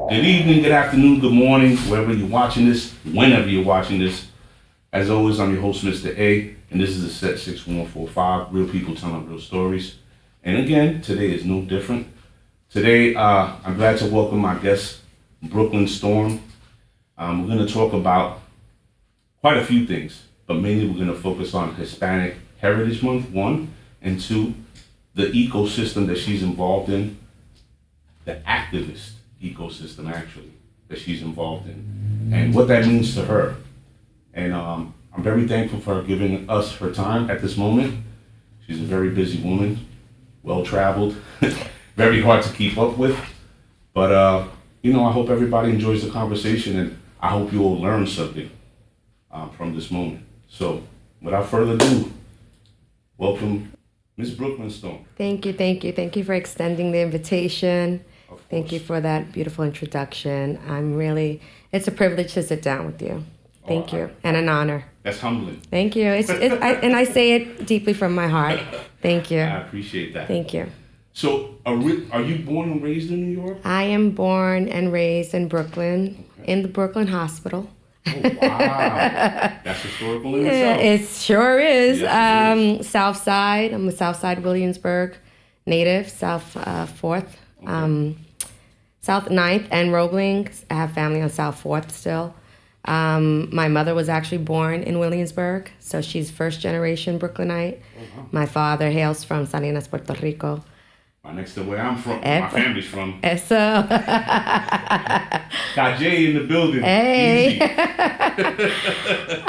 Good evening, good afternoon, good morning, wherever you're watching this, whenever you're watching this. As always, I'm your host, Mr. A, and this is the set 6145, Real People Telling Real Stories. And again, today is no different. Today, I'm glad to welcome my guest, BrooklynStorm. We're going to talk about quite a few things, but mainly we're going to focus on Hispanic Heritage Month, one, and two, the ecosystem that she's involved in, the activist ecosystem actually that she's involved in, and what that means to her. And I'm very thankful for her giving us her time at this moment. She's a very busy woman, well-traveled, very hard to keep up with. But, I hope everybody enjoys the conversation, and I hope you all learn something from this moment. So, without further ado, welcome Ms. BrooklynStorm. Thank you. Thank you for extending the invitation. Thank you for that beautiful introduction. It's a privilege to sit down with you. Thank you, and an honor. That's humbling. Thank you. And I say it deeply from my heart. Thank you. I appreciate that. Thank you. So, are you born and raised in New York? I am born and raised in Brooklyn, in the Brooklyn Hospital. Oh, wow. That's historical in itself. It sure is. Yes, it is. South Side. I'm a South Side Williamsburg native, South 4th. Okay. South 9th and Roebling. I have family on South 4th still. My mother was actually born in Williamsburg, so she's first generation Brooklynite. Uh-huh. My father hails from Salinas, Puerto Rico. Right next to where I'm from, my family's from. Eso. Kajay in the building. Hey. Easy.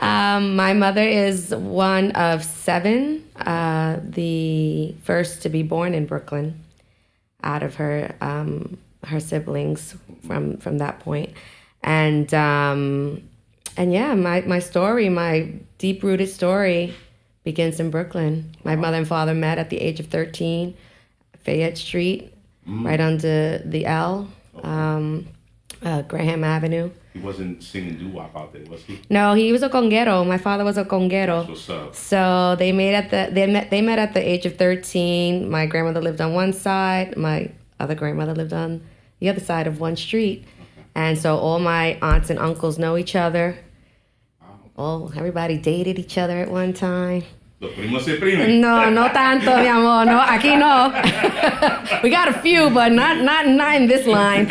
My mother is one of 7, the first to be born in Brooklyn out of her siblings from that point. And yeah, my story, my deep-rooted story begins in Brooklyn. My mother and father met at the age of 13, Fayette Street, right under the L, Graham Avenue. He wasn't singing doo-wop out there, was he? No, he was a conguero. My father was a conguero. That's what's up. So they met at the age of 13. My grandmother lived on one side. My other grandmother lived on the other side of one street. Okay. And so all my aunts and uncles know each other. Wow. Everybody dated each other at one time. Los primos se primen. No tanto, mi amor. No, aquí no. We got a few, but not in this line.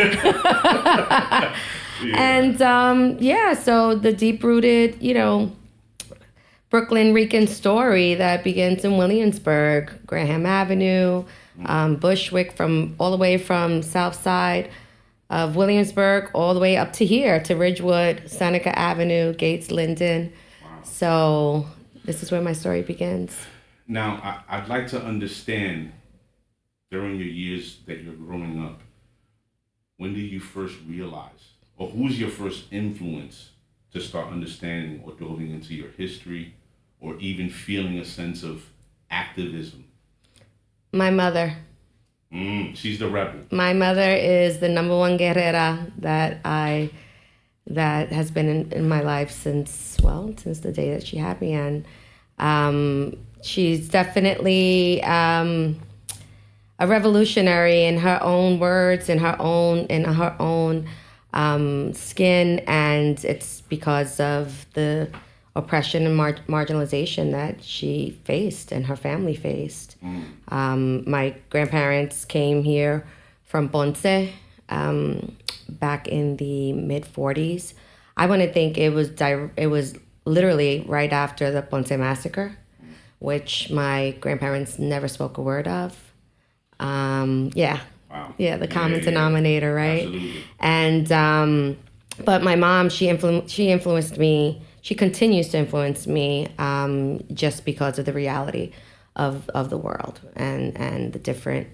Yeah. And so the deep-rooted, Brooklyn Rican story that begins in Williamsburg, Graham Avenue, Bushwick, from all the way from South Side of Williamsburg all the way up to here, to Ridgewood, Seneca Avenue, Gates, Linden. Wow. So this is where my story begins. Now, I'd like to understand, during your years that you're growing up, when did you first realize, or who's your first influence to start understanding or delving into your history, or even feeling a sense of activism? My mother. She's the rebel. My mother is the number one guerrera that has been in my life since the day that she had me. And she's definitely a revolutionary in her own words, in her own skin, and it's because of the oppression and marginalization that she faced and her family faced. My grandparents came here from Ponce back in the mid-40s. I want to think it was literally right after the Ponce massacre, which my grandparents never spoke a word of. Wow. Yeah, the common denominator, right? Absolutely. And but my mom, she influenced me. She continues to influence me just because of the reality of the world and the different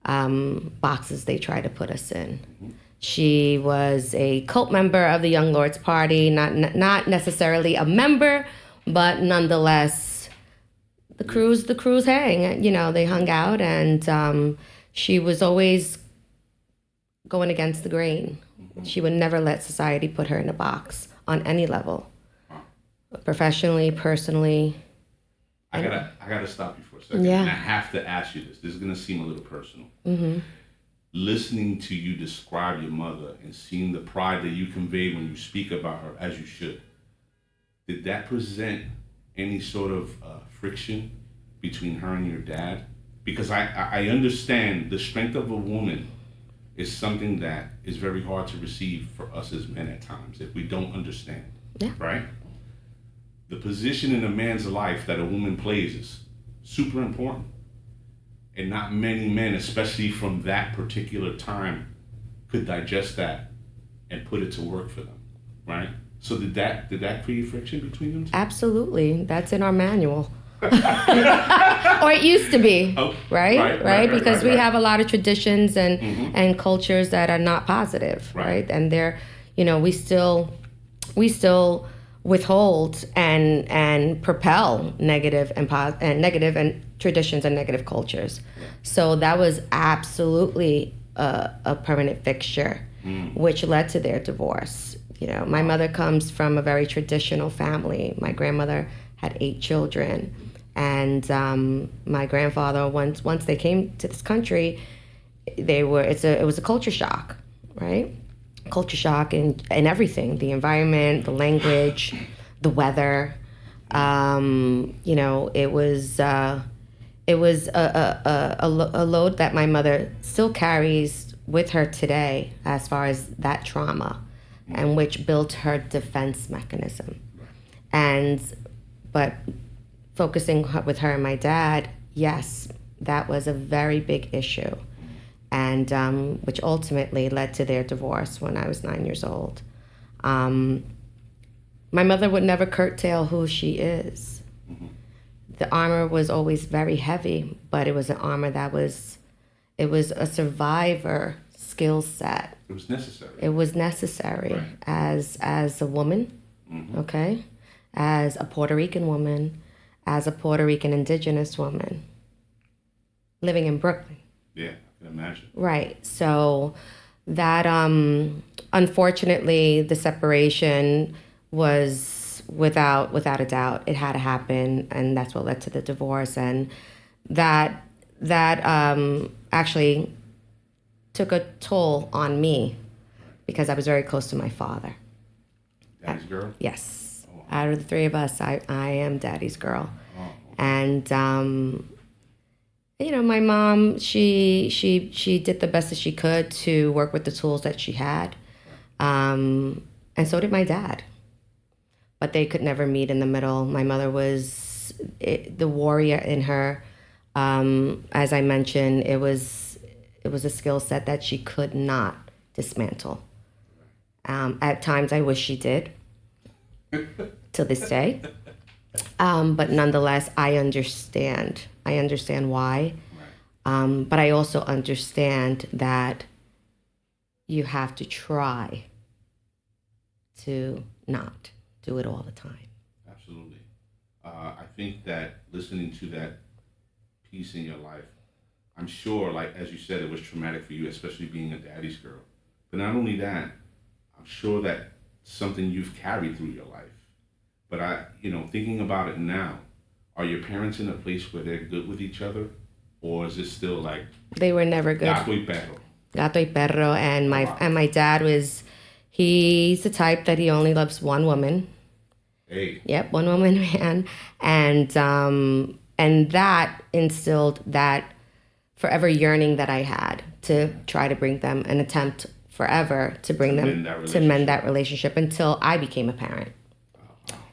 boxes they try to put us in. Mm-hmm. She was a cult member of the Young Lords Party, not necessarily a member, but nonetheless, the crews hang. They hung out, and she was always going against the grain. Mm-hmm. She would never let society put her in a box on any level. Professionally, personally. I gotta stop you for a second. Yeah. And I have to ask you this. This is gonna seem a little personal. Mm-hmm. listening to you describe your mother and seeing the pride that you convey when you speak about her, as you should, did that present any sort of friction between her and your dad? Because I understand the strength of a woman is something that is very hard to receive for us as men at times if we don't understand. Yeah. Right? The position in a man's life that a woman plays is super important. And not many men, especially from that particular time, could digest that and put it to work for them. Right? So did that create friction between them two? Absolutely. That's in our manual. Or it used to be, right? Because we have a lot of traditions and cultures that are not positive, right? And they're, we still withhold and propel negative and traditions and negative cultures. So that was absolutely a permanent fixture, which led to their divorce. My mother comes from a very traditional family. My grandmother had 8 children. And my grandfather, once they came to this country, it was a culture shock, right? Culture shock in everything, the environment, the language, the weather. It was a load that my mother still carries with her today as far as that trauma, and which built her defense mechanism. But focusing with her and my dad, yes, that was a very big issue, and which ultimately led to their divorce when I was 9 years old. My mother would never curtail who she is. The armor was always very heavy, but it was an armor it was a survivor skill set. It was necessary. It was necessary as a woman, okay, as a Puerto Rican woman, as a Puerto Rican indigenous woman living in Brooklyn. Yeah, I can imagine. Right. So that, unfortunately, the separation was without a doubt. It had to happen, and that's what led to the divorce. And that actually took a toll on me because I was very close to my father. Daddy's girl? Yes. Out of the 3 of us, I am daddy's girl. Oh, okay. And, my mom, she did the best that she could to work with the tools that she had. And so did my dad. But they could never meet in the middle. My mother was the warrior in her. As I mentioned, it was a skill set that she could not dismantle. At times, I wish she did. To this day. But nonetheless, I understand. I understand why. But I also understand that you have to try to not do it all the time. Absolutely. I think that listening to that piece in your life, I'm sure, like, as you said, it was traumatic for you, especially being a daddy's girl. But not only that, I'm sure that something you've carried through your life. But thinking about it now, are your parents in a place where they're good with each other? Or is it still like... They were never good. Gato y perro. Gato y perro. And my dad he's the type that he only loves one woman. Hey. Yep, one woman man. And that instilled that forever yearning that I had to try to bring them, an attempt forever to bring them, to mend that relationship until I became a parent.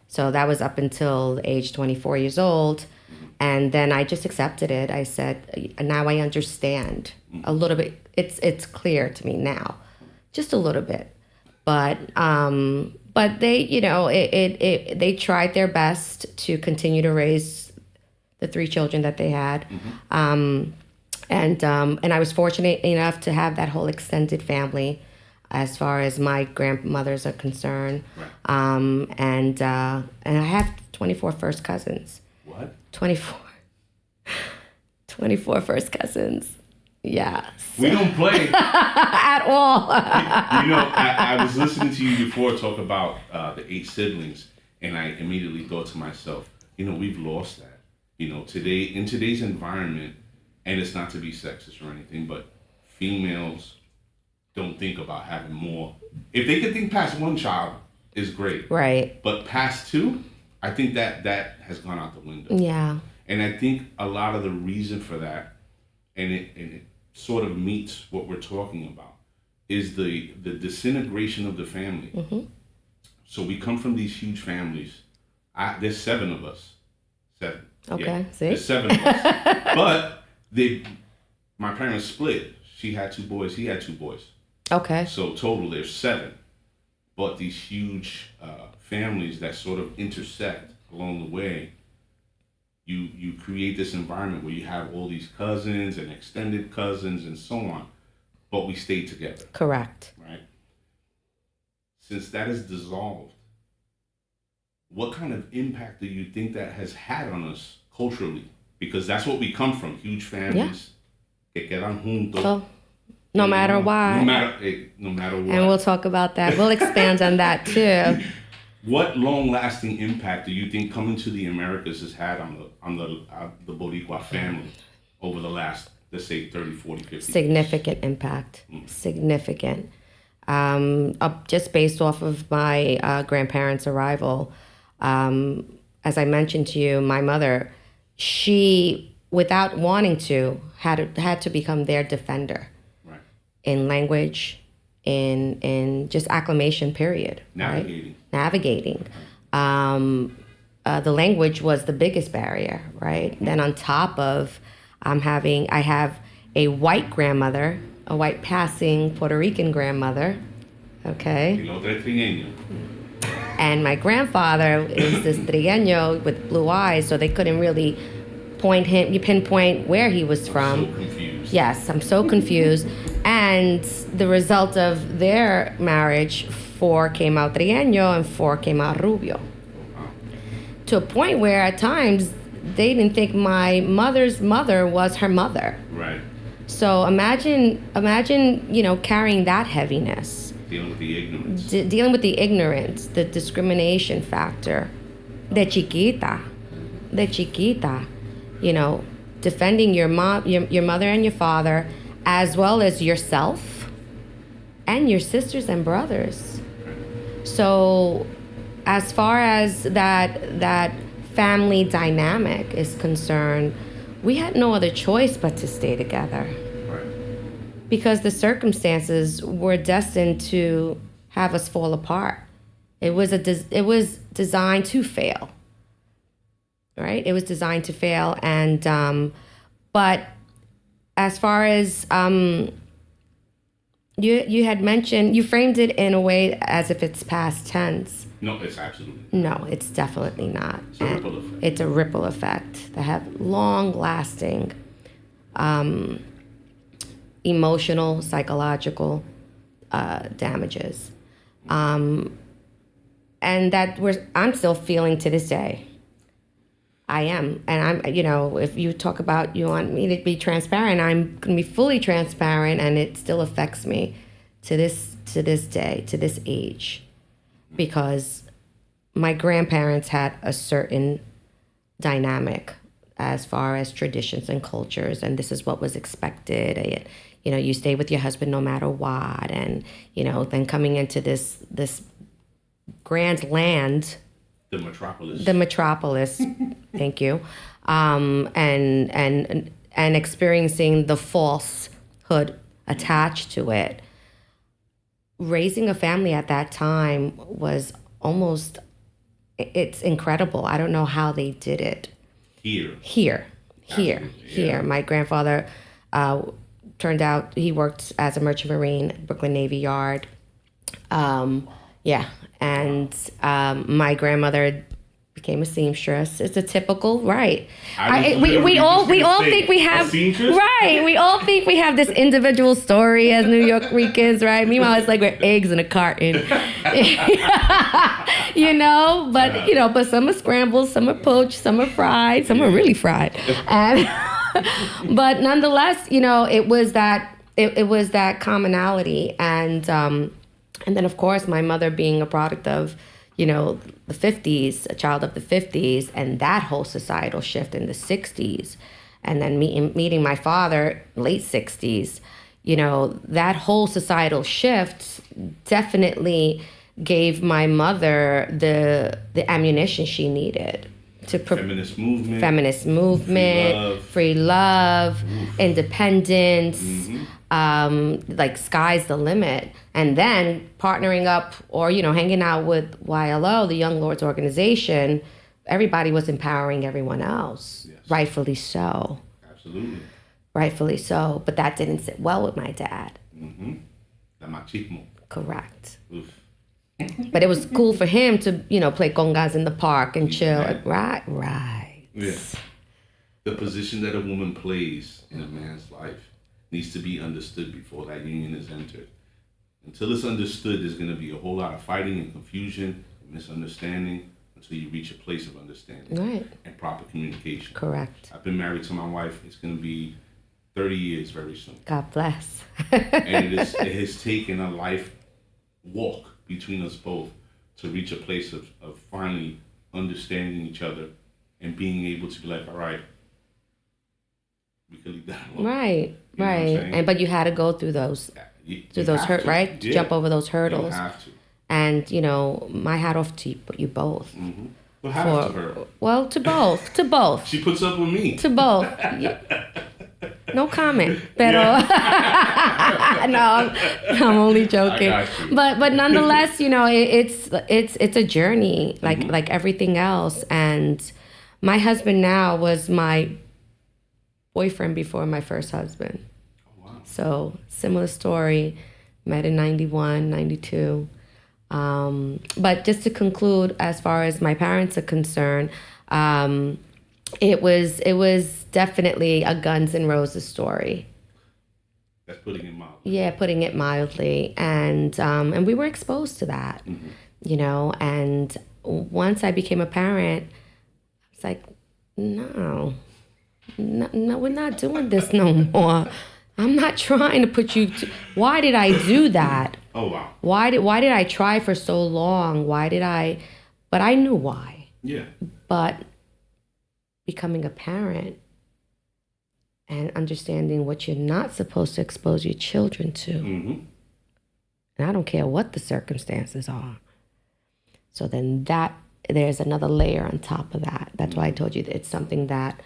So that was up until age 24 years old. And then I just accepted it. I said, now I understand a little bit. It's clear to me now, just a little bit. But they, they tried their best to continue to raise the 3 children that they had. And I was fortunate enough to have that whole extended family as far as my grandmothers are concerned. Right. And I have 24 first cousins. What? 24 first cousins. Yeah. We don't play. At all. I was listening to you before talk about the 8 siblings, and I immediately thought to myself, we've lost that. Today, in today's environment, and it's not to be sexist or anything, but females don't think about having more. If they can think past one child, is great. Right. But past two, I think that has gone out the window. Yeah. And I think a lot of the reason for that, and it sort of meets what we're talking about, is the disintegration of the family. Mm-hmm. So we come from these huge families. There's 7 of us. 7. Okay, Yeah. see? There's 7 of us. But my parents split. She had 2 boys, he had 2 boys. Okay. So total there's 7. But these huge families that sort of intersect along the way, you create this environment where you have all these cousins and extended cousins and so on, but we stay together. Correct. Right? Since that is dissolved, what kind of impact do you think that has had on us culturally? Because that's what we come from, huge families. Que quedan juntos. So, no matter what. No matter what. And we'll talk about that. We'll expand on that too. What long-lasting impact do you think coming to the Americas has had on the Boricua family over the last, let's say, 30, 40, 50 years? Significant impact. Significant. Just based off of my grandparents' arrival, as I mentioned to you, my mother, she, without wanting to, had to become their defender. Right. In language, in just acclimation period. Navigating. Right? Navigating. The language was the biggest barrier, right? Then on top of I have a white grandmother, a white passing Puerto Rican grandmother, okay? And my grandfather is this trigueño with blue eyes, so they couldn't really pinpoint where he was from. I'm so confused. Yes, I'm so confused. And the result of their marriage, 4 came out trigueño and 4 came out rubio. Wow. To a point where at times they didn't think my mother's mother was her mother. Right. So imagine, carrying that heaviness. Dealing with the ignorance. Dealing with the ignorance, the discrimination factor. De chiquita. Defending your mom, your mother and your father, as well as yourself and your sisters and brothers. So as far as that family dynamic is concerned, we had no other choice but to stay together. Right. Because the circumstances were destined to have us fall apart. It was designed to fail. Right? It was designed to fail, and but as far as you had mentioned, you framed it in a way as if it's past tense. No, it's absolutely not. No, it's definitely not. It's a ripple effect. It's a ripple effect that have long-lasting emotional, psychological damages, and that I'm still feeling to this day. I am. And I'm, if you talk about, you want me to be transparent, I'm going to be fully transparent, and it still affects me to this day, to this age, because my grandparents had a certain dynamic as far as traditions and cultures, and this is what was expected. You stay with your husband no matter what, and, then coming into this grand land, the metropolis, thank you, and experiencing the falsehood attached to it. Raising a family at that time was it's incredible. I don't know how they did it. Here. My grandfather turned out, he worked as a merchant marine, Brooklyn Navy Yard. And my grandmother became a seamstress. It's a typical, right? We all think we have, right? We all think we have this individual story as New York Ricans, right? Meanwhile, it's like we're eggs in a carton, But some are scrambled, some are poached, some are fried, some are really fried, and but nonetheless, it was that commonality, and then, of course, my mother being a product of, the 50s, a child of the 50s, and that whole societal shift in the 60s, and then meeting my father, late 60s, that whole societal shift definitely gave my mother the ammunition she needed to feminist movement, free love, independence, like sky's the limit. And then partnering up or, hanging out with YLO, the Young Lords organization, everybody was empowering everyone else. Yes. Rightfully so. Absolutely. Rightfully so. But that didn't sit well with my dad. The machismo. Correct. Oof. But it was cool for him to, play congas in the park and chill. Right. Yeah. The position that a woman plays in a man's life needs to be understood before that union is entered. Until it's understood, there's going to be a whole lot of fighting and confusion and misunderstanding until you reach a place of understanding and proper communication. Correct. I've been married to my wife. It's going to be 30 years very soon. God bless. And it has taken a life walk between us both to reach a place of finally understanding each other and being able to be like, all right, we can leave that alone. Right. But you had to go through those hurt, right? Yeah. Jump over those hurdles. You have to. And, my hat off to you both. Well, hat off to her. Well, to both. She puts up with me. To both. No comment. Pero no, I'm only joking. But nonetheless, it's a journey like everything else. And my husband now was my boyfriend before my first husband. Oh, wow. So similar story. Met in 91, 92. But just to conclude, as far as my parents are concerned, it was definitely a Guns N' Roses story. That's putting it mildly. Yeah, putting it mildly, and we were exposed to that, And once I became a parent, I was like, no, we're not doing this no more. I'm not trying to put you. Why did I do that? Oh wow. Why did I try for so long? But I knew why. Yeah. But becoming a parent and understanding what you're not supposed to expose your children to. And I don't care what the circumstances are. So then there's another layer on top of that. That's why I told you that it's something that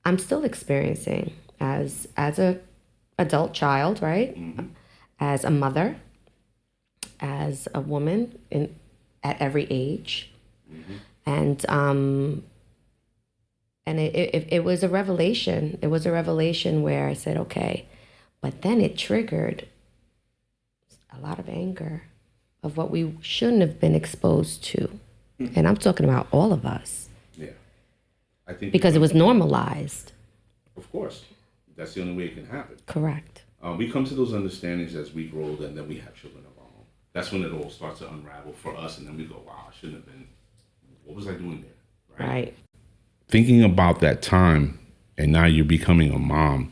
I'm still experiencing as a adult child, right? As a mother, as a woman at every age. And it was a revelation. It was a revelation where I said, okay, but then it triggered a lot of anger of what we shouldn't have been exposed to. And I'm talking about all of us. Yeah. I think because it was normalized. Of course. That's the only way it can happen. Correct. We come to those understandings as we grow, and then we have children of our own. That's when it all starts to unravel for us, and then we go, wow, I shouldn't have been. What was I doing there? Right. Thinking about that time, and now you're becoming a mom,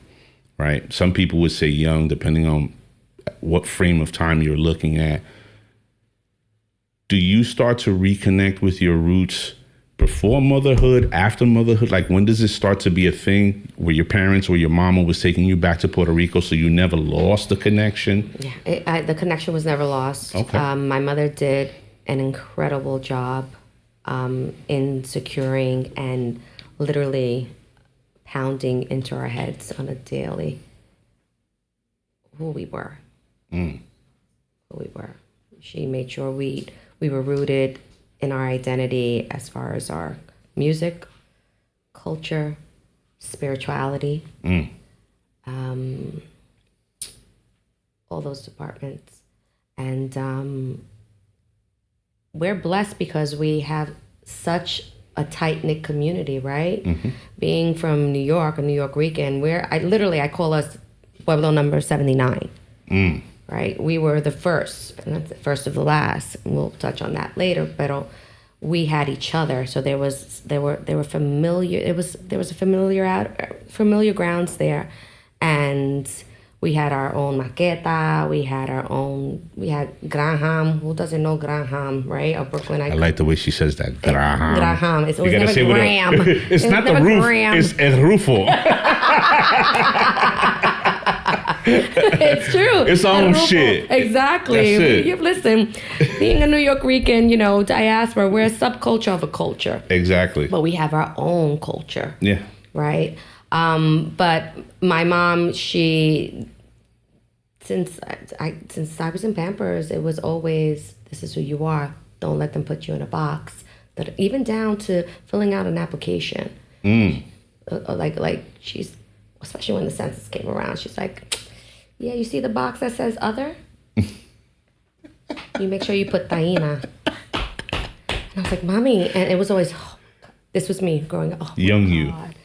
right? Some people would say young, depending on what frame of time you're looking at. Do you start to reconnect with your roots before motherhood, after motherhood? Like, when does it start to be a thing where your parents or your mama was taking you back to Puerto Rico, so you never lost the connection? Yeah, the connection was never lost. Okay. My mother did an incredible job in securing and literally pounding into our heads on a daily who we were. Who we were. She made sure we were rooted in our identity as far as our music, culture, spirituality, all those departments. And we're blessed because we have such a tight-knit community, right? Being from New York, a New York Rican, I call us Pueblo number 79. Right, we were the first, and that's the first of the last. We'll touch on that later. But we had each other, so there were familiar. There was a familiar grounds there, and we had our own maqueta. We had Graham. Who doesn't know Graham, right? Or Brooklyn. I like the way she says that. Graham. Graham. It's always never Graham. It's not the roof. Graham. It's El Rufo. It's true. It's our own shit. Exactly. That's it. Listen, being a New York Rican, diaspora, we're a subculture of a culture. Exactly. But we have our own culture. Yeah. Right? But my mom, since I was in Pampers, it was always, this is who you are. Don't let them put you in a box. That even down to filling out an application. Like she's, especially when the census came around, she's like, yeah, you see the box that says other? You make sure you put Taina. And I was like, Mommy, and it was always, this was me growing up. Oh, young God.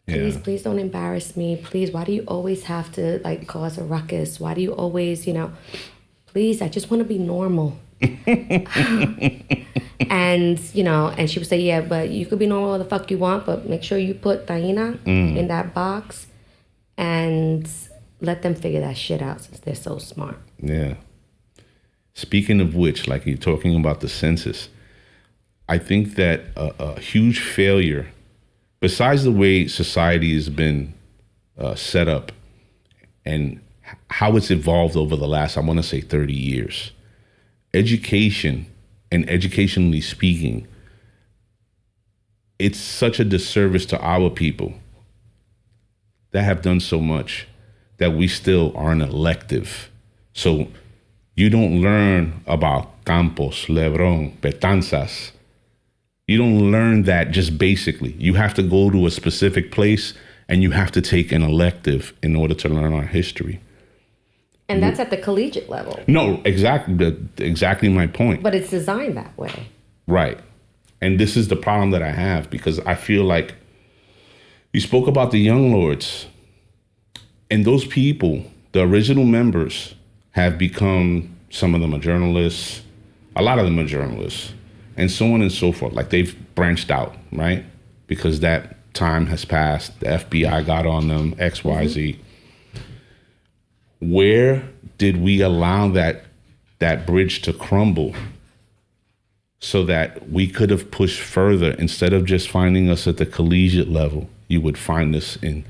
you. Please don't embarrass me. Please, why do you always have to cause a ruckus? Why do you always, please, I just want to be normal. And she would say, yeah, but you could be normal all the fuck you want, but make sure you put Taina in that box and let them figure that shit out since they're so smart. Yeah. Speaking of which, like you're talking about the census, I think that a huge failure, besides the way society has been set up and how it's evolved over the last, I want to say 30 years, education and educationally speaking, it's such a disservice to our people that have done so much that we still are an elective. So you don't learn about Campos, Lebron, Betanzas. You don't learn that just basically. You have to go to a specific place and you have to take an elective in order to learn our history. And that's at the collegiate level. No, exactly my point. But it's designed that way. Right. And this is the problem that I have, because I feel like you spoke about the young lords, and those people, the original members, have become, some of them are journalists, a lot of them are journalists, and so on and so forth. Like they've branched out, right? Because that time has passed. The FBI got on them, X, Y, Z. Where did we allow that bridge to crumble so that we could have pushed further? Instead of just finding us at the collegiate level, you would find us in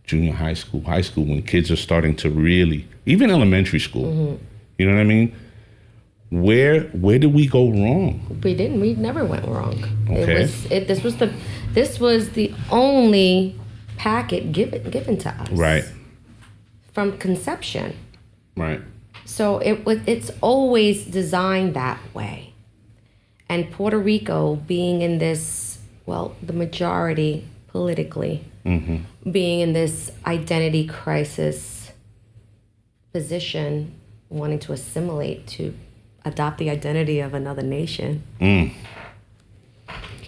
junior high school, when kids are starting to really, even elementary school. You know what I mean? Where did we go wrong? We didn't. We never went wrong. Okay. This was the only packet given to us. Right. From conception. Right. So it's always designed that way. And Puerto Rico being in this, the majority politically, being in this identity crisis position, wanting to assimilate, to adopt the identity of another nation.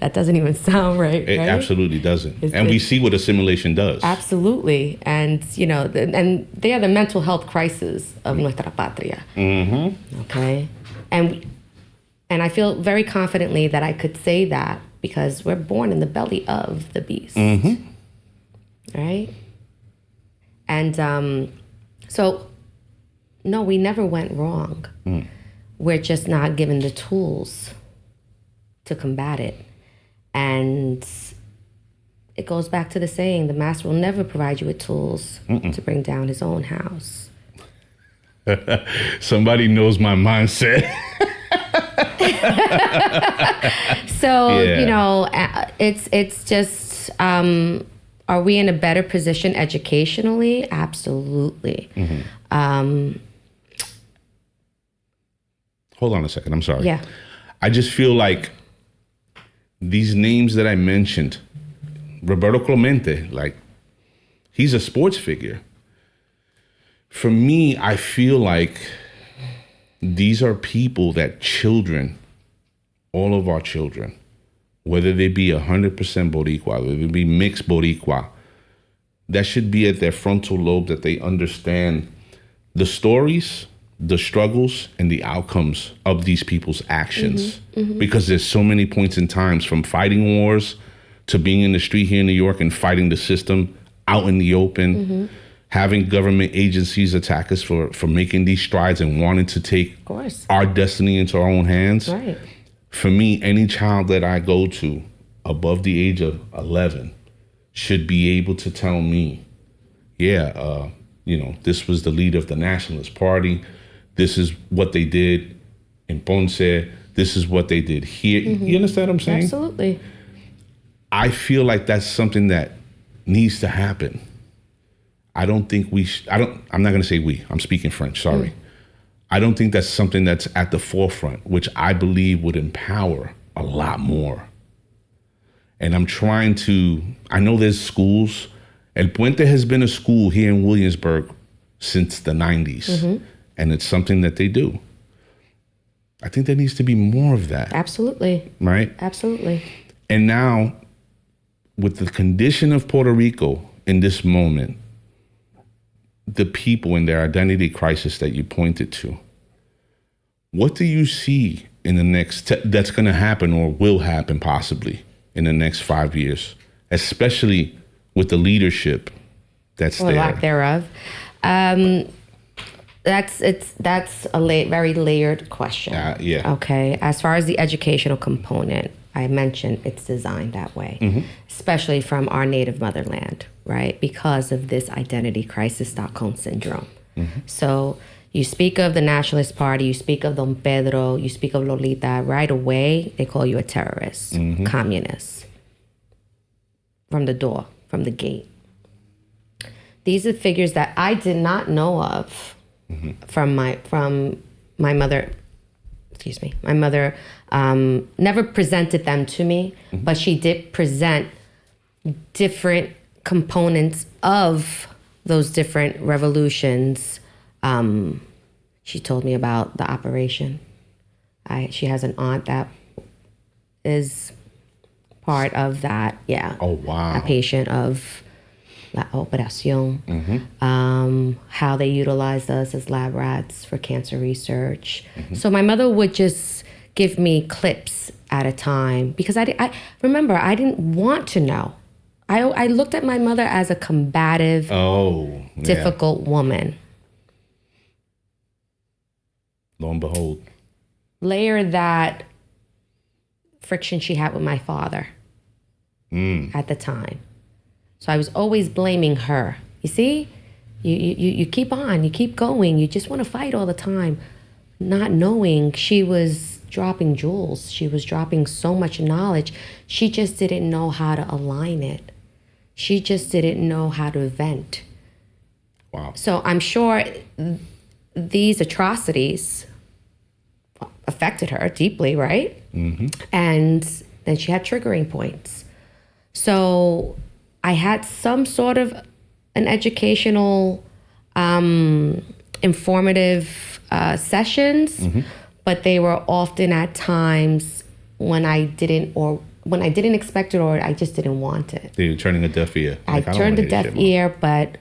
That doesn't even sound right. It absolutely doesn't. And we see what assimilation does. Absolutely. And, and they are the mental health crisis of nuestra patria. Okay? And I feel very confidently that I could say that because we're born in the belly of the beast. Right? And so, no, we never went wrong. We're just not given the tools to combat it. And it goes back to the saying, the master will never provide you with tools to bring down his own house. Somebody knows my mindset. So, it's just, are we in a better position educationally? Absolutely. Hold on a second. I'm sorry. Yeah. I just feel like these names that I mentioned, Roberto Clemente, like he's a sports figure. For me, I feel like these are people that children, all of our children, whether they be 100% Boricua, whether they be mixed Boricua, that should be at their frontal lobe, that they understand the stories, the struggles, and the outcomes of these people's actions. Because there's so many points in times, from fighting wars to being in the street here in New York and fighting the system out in the open, having government agencies attack us for making these strides and wanting to take our destiny into our own hands. Right. For me, any child that I go to above the age of 11 should be able to tell me, this was the leader of the Nationalist Party. This is what they did in Ponce. This is what they did here. You understand what I'm saying? Absolutely. I feel like that's something that needs to happen. I don't think I'm not going to say we. I'm speaking French. Sorry. I don't think that's something that's at the forefront, which I believe would empower a lot more. And I know there's schools. El Puente has been a school here in Williamsburg since the 90s. And it's something that they do. I think there needs to be more of that. Absolutely. Right? Absolutely. And now, with the condition of Puerto Rico in this moment, the people in their identity crisis that you pointed to, what do you see in the next, that's going to happen or will happen possibly in the next 5 years, especially with the leadership that's there? Lack thereof. That's a very layered question. Yeah. Okay. As far as the educational component, I mentioned it's designed that way, especially from our native motherland, right? Because of this identity crisis, Stockholm syndrome. So you speak of the Nationalist Party, you speak of Don Pedro, you speak of Lolita, right away, they call you a terrorist, communist. From the door, from the gate. These are figures that I did not know of from my mother. Excuse me. My mother never presented them to me, but she did present different components of those different revolutions. She told me about the operation. She has an aunt that is part of that. Yeah. Oh, wow. A patient of La Operación. How they utilized us as lab rats for cancer research. So my mother would just give me clips at a time because I remember I didn't want to know. I looked at my mother as a combative, difficult woman. Lo and behold. Layer that friction she had with my father at the time. So I was always blaming her. You see, you keep on, you keep going. You just want to fight all the time, not knowing she was dropping jewels. She was dropping so much knowledge. She just didn't know how to align it. She just didn't know how to vent. Wow. So I'm sure these atrocities affected her deeply, right? And then she had triggering points. So I had some sort of an educational, informative sessions, but they were often at times when I didn't expect it or I just didn't want it. So you're turning a deaf ear. I turned a deaf ear, but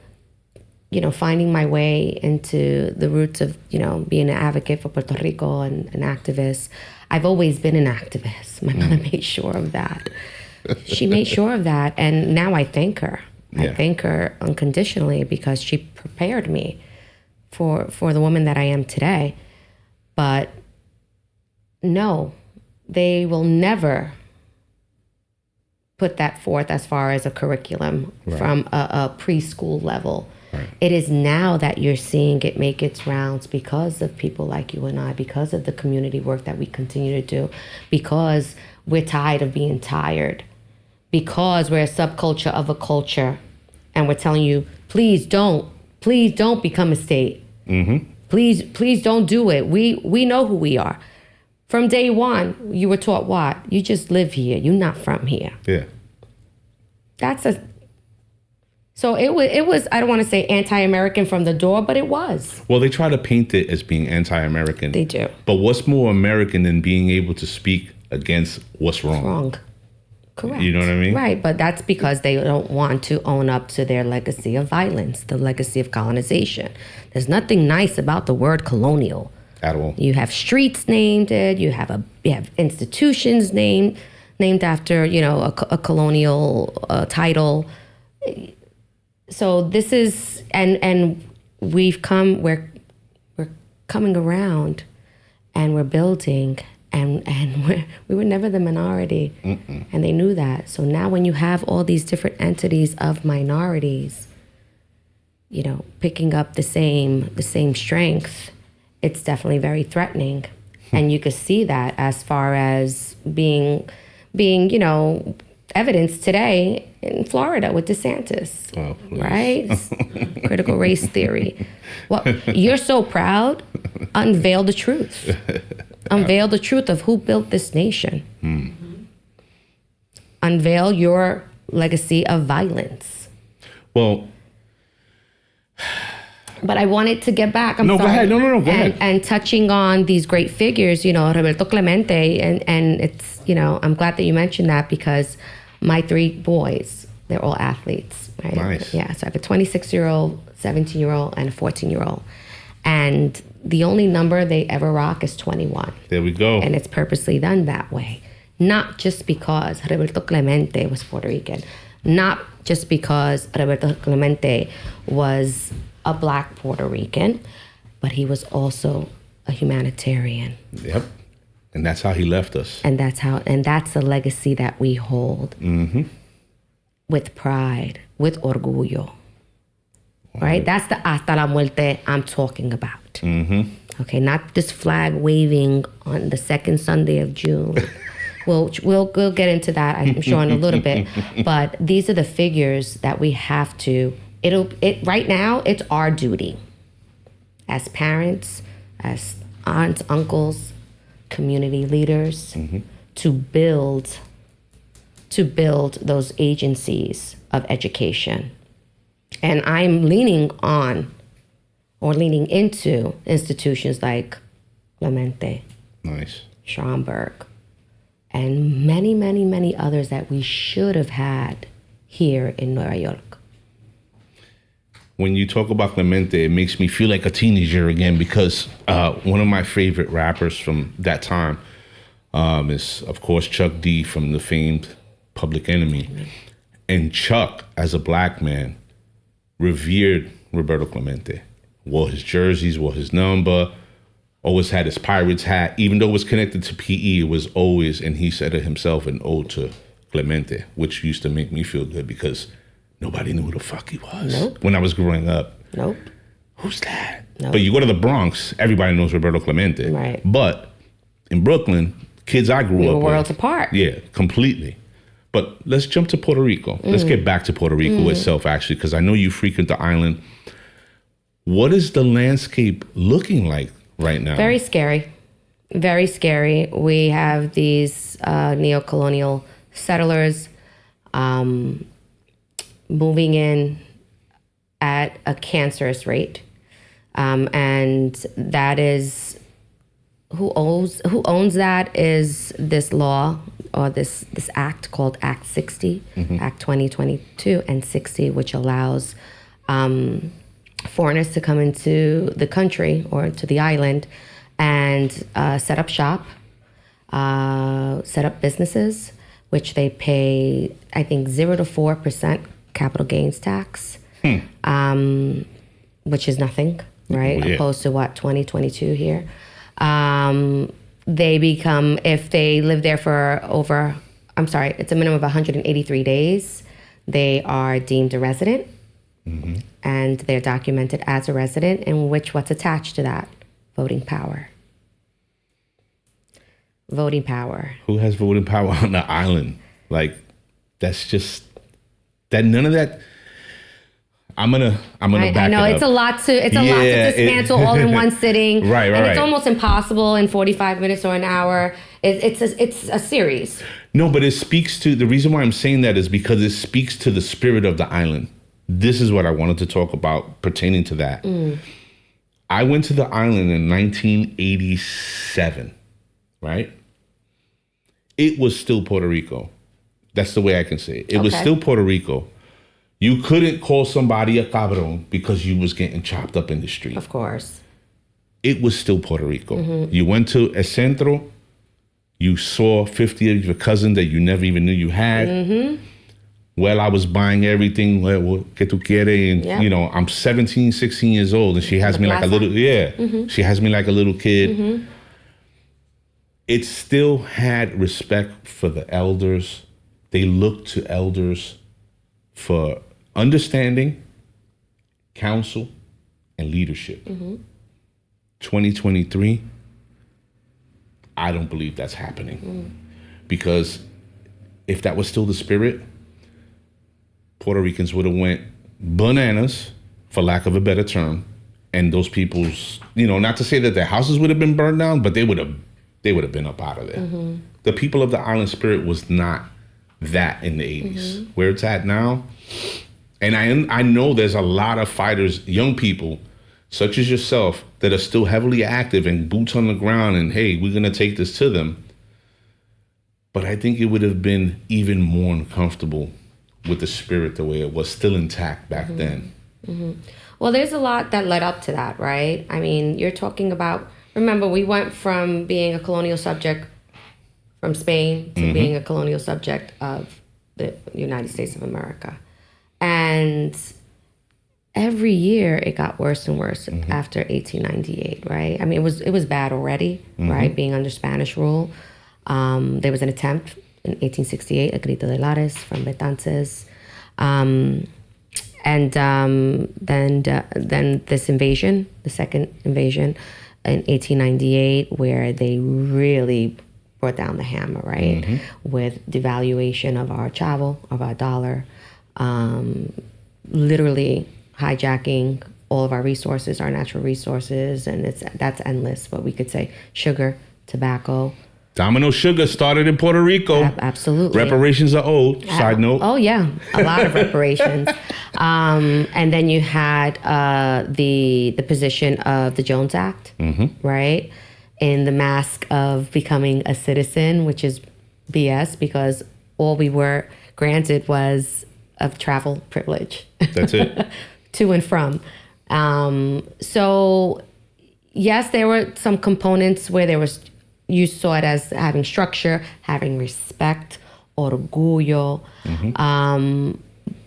finding my way into the roots of, being an advocate for Puerto Rico and an activist. I've always been an activist. My mother made sure of that. She made sure of that. And now I thank her. I thank her unconditionally because she prepared me for the woman that I am today. But no, they will never put that forth as far as a curriculum from a preschool level. Right. It is now that you're seeing it make its rounds because of people like you and I, because of the community work that we continue to do, because we're tired of being tired, because we're a subculture of a culture, and we're telling you, please don't become a state. Please don't do it. We know who we are. From day one, you were taught what? You just live here. You're not from here. Yeah. So it was, I don't want to say anti-American from the door, but it was. Well, they try to paint it as being anti-American. They do. But what's more American than being able to speak against what's wrong? Wrong. Correct. You know what I mean? Right, but that's because they don't want to own up to their legacy of violence, the legacy of colonization. There's nothing nice about the word colonial. At all. You have streets named it. You have institutions named after a colonial title. So this is and we're coming around, and we're building, and we were never the minority, and they knew that. So now when you have all these different entities of minorities, picking up the same strength, it's definitely very threatening. And you could see that as far as being evidence today in Florida with DeSantis, right? Critical race theory. Well, you're so proud. Unveil the truth. Unveil the truth of who built this nation. Unveil your legacy of violence. Well, but I wanted to get back. I'm sorry. Go ahead. No, go ahead. And touching on these great figures, Roberto Clemente, and it's, I'm glad that you mentioned that because my 3 boys, they're all athletes, right? Nice. Yeah, so I have a 26-year-old, 17-year-old, and a 14-year-old. And the only number they ever rock is 21. There we go. And it's purposely done that way. Not just because Roberto Clemente was Puerto Rican. Not just because Roberto Clemente was a Black Puerto Rican, but he was also a humanitarian. Yep. And that's how he left us. And that's the legacy that we hold with pride, with orgullo. Right? That's the hasta la muerte I'm talking about. Okay, not this flag waving on the second Sunday of June. We'll get into that, I'm sure, in a little bit. But these are the figures that we have to. Right now, it's our duty as parents, as aunts, uncles, community leaders, to build those agencies of education. And I'm leaning into institutions like Clemente, nice, Schomburg, and many, many, many others that we should have had here in Nueva York. When you talk about Clemente, it makes me feel like a teenager again because one of my favorite rappers from that time is, of course, Chuck D from the famed Public Enemy. And Chuck, as a Black man, revered Roberto Clemente. Wore his jerseys, wore his number, always had his Pirates hat. Even though it was connected to PE, it was always, and he said it himself, an ode to Clemente, which used to make me feel good because nobody knew who the fuck he was. Nope. When I was growing up. Nope. Who's that? Nope. But you go to the Bronx, everybody knows Roberto Clemente. Right. But in Brooklyn, kids I grew up with. Worlds apart. Yeah, completely. But let's jump to Puerto Rico. Let's get back to Puerto Rico itself, actually, because I know you frequent the island. What is the landscape looking like right now? Very scary. Very scary. We have these neo-colonial settlers moving in at a cancerous rate. And that is, who owns that is this law or this act called Act 60, Act 2022 and 60, which allows foreigners to come into the country or to the island and set up shop, set up businesses, which they pay, I think, 0 to 4% capital gains tax, which is nothing, right? Yeah. Opposed to what, 2022 here. They become, if they live there for it's a minimum of 183 days, they are deemed a resident. And they're documented as a resident, in which what's attached to that? Voting power. Voting power. Who has voting power on the island? Like, that's just, that none of that. I'm gonna back I know it up. it's a lot to dismantle all in one sitting. Right. And it's almost impossible in 45 minutes or an hour. It's a series. No, but it speaks to, the reason why I'm saying that is because it speaks to the spirit of the island. This is what I wanted to talk about pertaining to that. I went to the island in 1987, right? It was still Puerto Rico. That's the way I can say it. It was still Puerto Rico. You couldn't call somebody a cabrón because you was getting chopped up in the street. Of course. It was still Puerto Rico. You went to El Centro, you saw 50 of your cousins that you never even knew you had. Well, I was buying everything, que tú quieres, and, you know, I'm 17, 16 years old, and she has me like a little, she has me like a little kid. It still had respect for the elders. They looked to elders for understanding counsel, and leadership. 2023, I don't believe that's happening. Because if that was still the spirit, Puerto Ricans would have went bananas, for lack of a better term, and those people's, not to say that their houses would have been burned down, but they would have been up out of there. The people of the island spirit was not that in the 80s. Where it's at now, and I know there's a lot of fighters, young people, such as yourself, that are still heavily active and boots on the ground, and hey, we're gonna take this to them. But I think it would have been even more uncomfortable with the spirit the way it was still intact back then. Well, there's a lot that led up to that, right? I mean, you're talking about, remember, we went from being a colonial subject from Spain to being a colonial subject of the United States of America. And every year it got worse and worse after 1898, right? I mean, it was bad already, right? Being under Spanish rule. There was an attempt in 1868, a Grito de Lares from Betances. And then this invasion, the second invasion in 1898, where they really brought down the hammer, right? With devaluation of our chavo, of our dollar, literally hijacking all of our resources, our natural resources, and that's endless. But we could say sugar, tobacco. Domino sugar started in Puerto Rico. Absolutely. Reparations are owed. Side note. Oh, yeah. A lot of reparations. And then you had the position of the Jones Act, right? In the mask of becoming a citizen, which is BS, because all we were granted was a travel privilege. That's it. To and from. So, yes, there were some components where there was... You saw it as having structure, having respect, orgullo.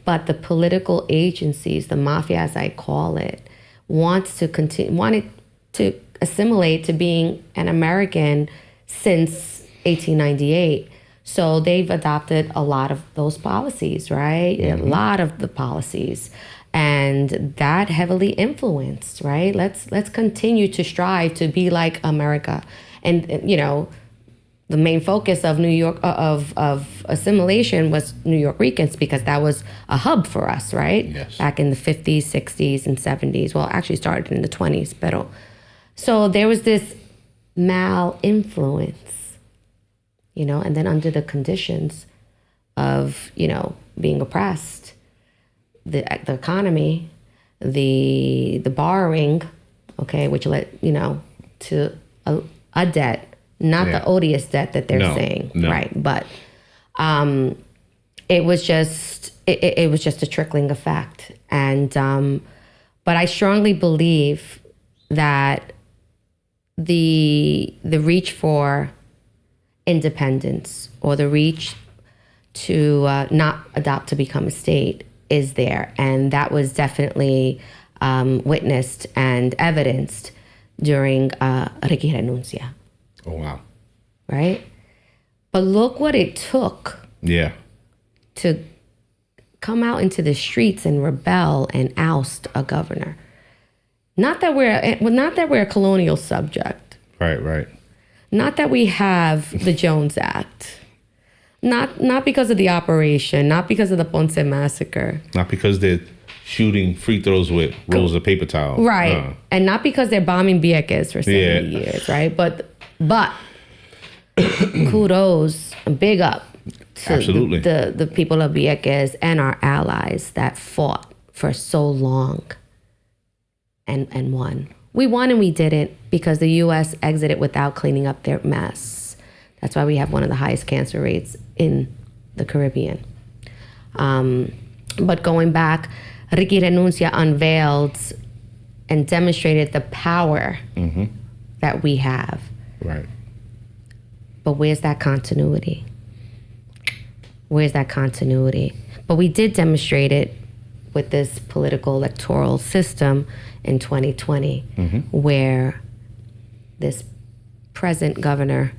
But the political agencies, the mafia as I call it, wanted to assimilate to being an American since 1898. So they've adopted a lot of those policies, right? A lot of the policies. And that heavily influenced, right? Let's continue to strive to be like America. And, the main focus of New York, of assimilation was New York Ricans, because that was a hub for us, right? Yes. Back in the 50s, 60s, and 70s. Well, actually started in the 20s. So there was this mal-influence, and then under the conditions of, being oppressed, the economy, the borrowing, okay, which led, to a debt, not the odious debt that they're saying, right? But it was just a trickling effect, and but I strongly believe that the reach for independence, or the reach to not adopt to become a state, is there, and that was definitely witnessed and evidenced during Ricky Renuncia. Oh, wow. Right? But look what it took to come out into the streets and rebel and oust a governor. Not that we're a colonial subject. Right. Not that we have the Jones Act. Not because of the operation, not because of the Ponce massacre. Not because they're shooting free throws with rolls of paper towel. Right. And not because they're bombing Vieques for 70 years, right? But kudos, big up to the people of Vieques and our allies that fought for so long and won. We won and we didn't because the U.S. exited without cleaning up their mess. That's why we have one of the highest cancer rates in the Caribbean. But going back, Ricky Renuncia unveiled and demonstrated the power that we have. Right. But where's that continuity? But we did demonstrate it with this political electoral system in 2020, where this present governor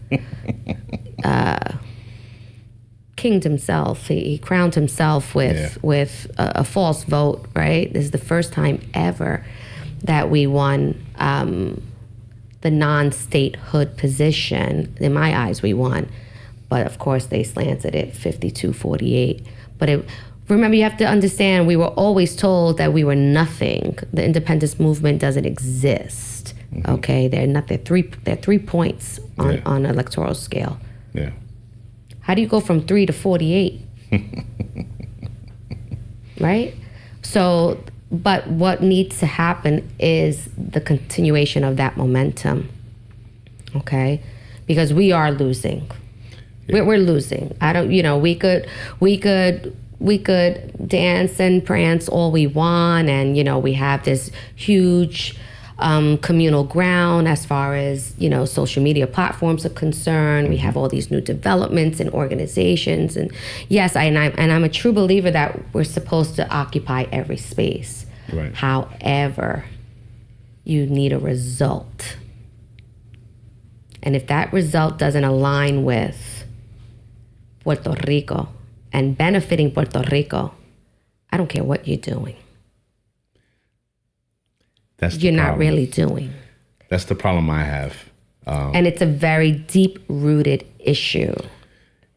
kinged himself. He crowned himself with a false vote, right? This is the first time ever that we won the non-statehood position. In my eyes, we won. But of course, they slanted it 52-48. But remember, you have to understand, we were always told that we were nothing. The independence movement doesn't exist. Mm-hmm. Okay, they're 3 points on an electoral scale. Yeah. How do you go from 3 to 48? Right? So, but what needs to happen is the continuation of that momentum. Okay? Because we are losing. Yeah. We're losing. We could dance and prance all we want, and we have this huge communal ground as far as social media platforms are concerned. We have all these new developments and organizations, and yes, I'm a true believer that we're supposed to occupy every space. Right. However, you need a result, and if that result doesn't align with Puerto Rico and benefiting Puerto Rico, I don't care what you're doing. You're not really doing. That's the problem I have. And it's a very deep-rooted issue.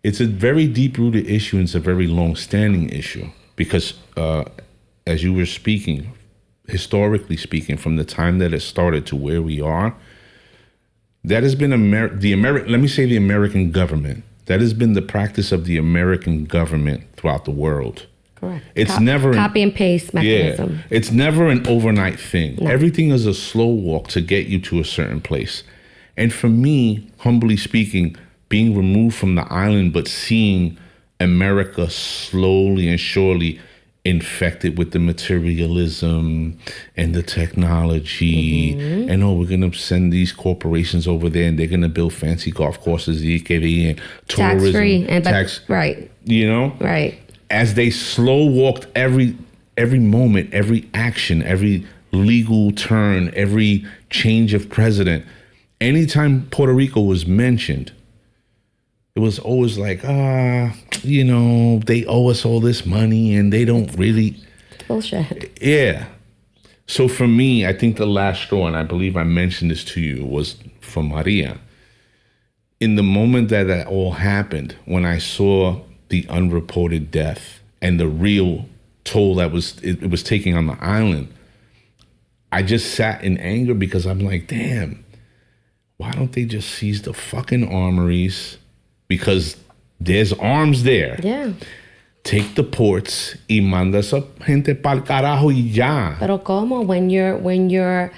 It's a very deep-rooted issue, and it's a very long-standing issue. Because as you were speaking, historically speaking, from the time that it started to where we are, that has been the American government. That has been the practice of the American government throughout the world. Correct. It's never copy and paste mechanism. Yeah, it's never an overnight thing. No. Everything is a slow walk to get you to a certain place. And for me, humbly speaking, being removed from the island, but seeing America slowly and surely infected with the materialism and the technology, and we're gonna send these corporations over there, and they're gonna build fancy golf courses, EKV, and tourism, tax-free, right? Right. As they slow walked every moment, every action, every legal turn, every change of president, anytime Puerto Rico was mentioned, it was always like, they owe us all this money and they don't really. Bullshit. Yeah. So for me, I think the last straw, and I believe I mentioned this to you, was for Maria. In the moment that all happened, when I saw the unreported death and the real toll that it was taking on the island, I just sat in anger because I'm like, damn, why don't they just seize the fucking armories? Because there's arms there. Yeah. Take the ports y manda esa gente pa'l carajo y ya. Pero como when you're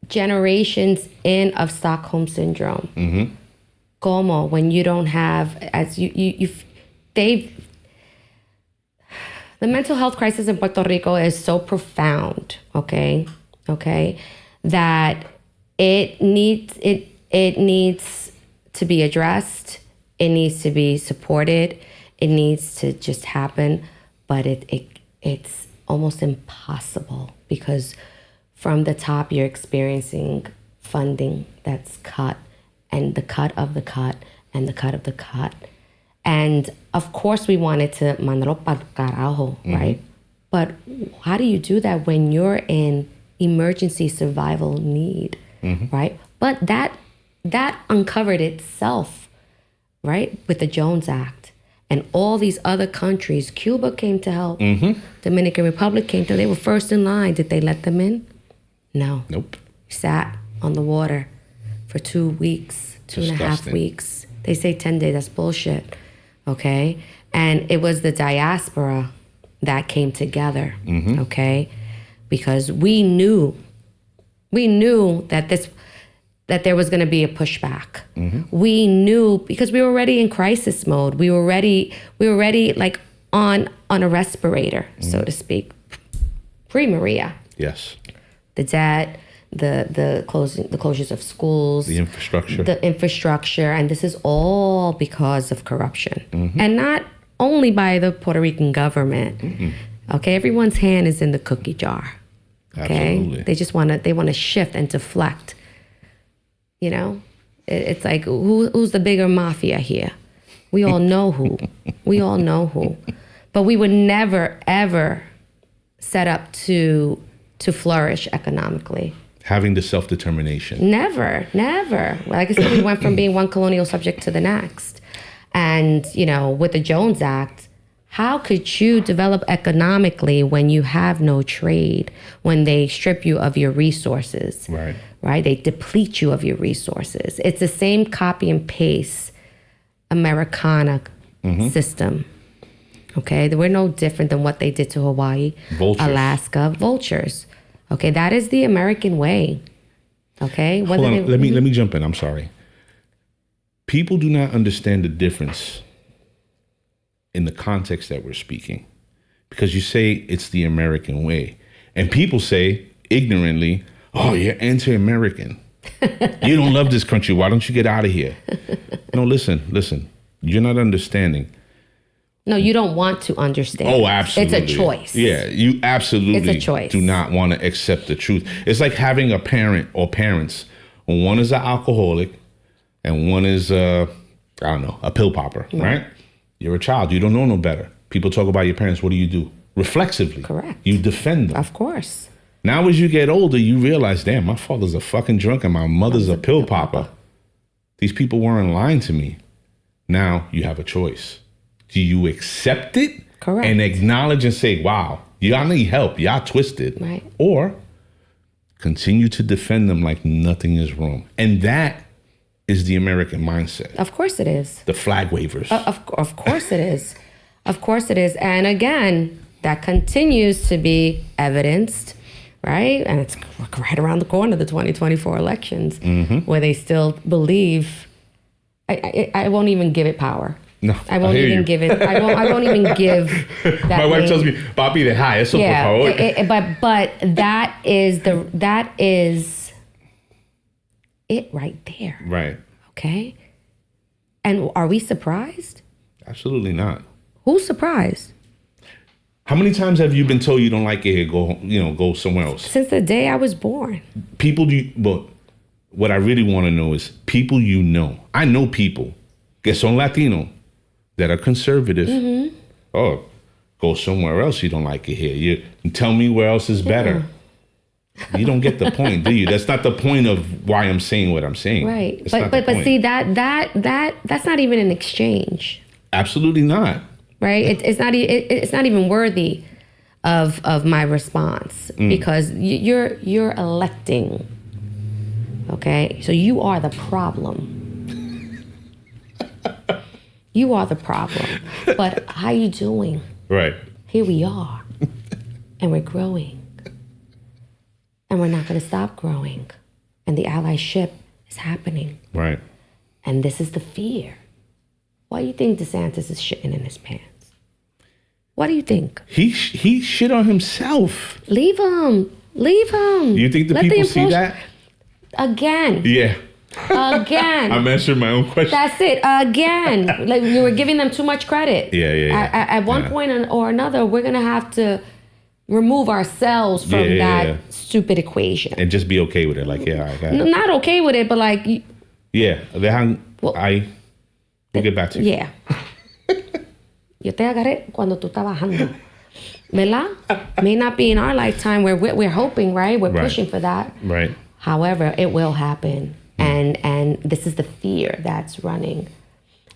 generations in of Stockholm syndrome. Mm-hmm. Como when you don't have the mental health crisis in Puerto Rico is so profound, okay, that it needs to be addressed. It needs to be supported. It needs to just happen, but it's almost impossible because from the top you're experiencing funding that's cut, and the cut of the cut, and the cut of the cut. And of course we wanted to mandarlo pa'l carajo, right? But how do you do that when you're in emergency survival need, right? But that uncovered itself, right? With the Jones Act and all these other countries. Cuba came to help. Dominican Republic came to, they were first in line. Did they let them in? No. Nope. Sat on the water for 2 weeks, two and a half weeks. They say 10 days, that's bullshit, okay? And it was the diaspora that came together, okay? Because we knew that there was gonna be a pushback. We knew, because we were already in crisis mode. We were already like on a respirator, so to speak, pre-Maria. Yes. The debt, the closures of schools, the infrastructure, and this is all because of corruption, and not only by the Puerto Rican government. Okay, everyone's hand is in the cookie jar. Okay, Absolutely. they want to shift and deflect. It's like, who's the bigger mafia here? We all know who. We all know who. But we would never, ever set up to flourish economically. Having the self-determination. Never. Like I said, we went from being one colonial subject to the next. And, with the Jones Act, how could you develop economically when you have no trade, when they strip you of your resources? Right? They deplete you of your resources. It's the same copy and paste Americana system. Okay? We're no different than what they did to Hawaii, Alaska, vultures. Okay? That is the American way. Okay? Hold on. Let me jump in. I'm sorry. People do not understand the difference in the context that we're speaking, because you say it's the American way, and people say ignorantly, "Oh, you're anti-American. You don't love this country. Why don't you get out of here?" No, listen. You're not understanding. No, you don't want to understand. Oh, absolutely. It's a choice. Yeah, you absolutely it's a choice. Do not want to accept the truth. It's like having a parent or parents. One is an alcoholic and one is, a pill popper, right? You're a child. You don't know no better. People talk about your parents. What do? Reflexively. Correct. You defend them. Of course. Now, as you get older, you realize, damn, my father's a fucking drunk and my mother's a pill popper. These people weren't lying to me. Now you have a choice. Do you accept it? Correct. And acknowledge and say, wow, y'all need help. Y'all twisted. Right. Or continue to defend them like nothing is wrong. And that is the American mindset. Of course it is. The flag wavers. Of course it is. Of course it is. And again, that continues to be evidenced, right? And it's right around the corner, the 2024 elections, where they still believe. I won't even give it power. No, I won't even give it. I won't even give that. My wife tells me, "Papi, de high." Eso por favor. But that is it right there. Right. Okay. And are we surprised? Absolutely not. Who's surprised? How many times have you been told you don't like it here? Go somewhere else. Since the day I was born. But what I really want to know is people you know. I know people que son Latino that are conservative. Oh, go somewhere else. You don't like it here. You tell me where else is better. You don't get the point, do you? That's not the point of why I'm saying what I'm saying. Right. But see that's not even an exchange. Absolutely not. Right. It's not even worthy of my response because you're electing. Okay. So you are the problem. You are the problem. But how you doing? Right. Here we are. And we're growing. And we're not going to stop growing. And the allyship is happening. Right. And this is the fear. Why do you think DeSantis is shitting in his pants? What do you think? He shit on himself. Leave him. You think the people see that? Again. Yeah. Again. I'm answering my own question. That's it. Again. Like you were giving them too much credit. Yeah. At one point or another, we're going to have to remove ourselves from that stupid equation. And just be okay with it. Like, yeah, I got it. Not okay with it, but like... Yeah. We'll get back to you. Yeah. Yo te agarré cuando tú estás bajando. ¿Verdad? May not be in our lifetime where we're hoping, right? We're pushing for that. Right. However, it will happen. And this is the fear that's running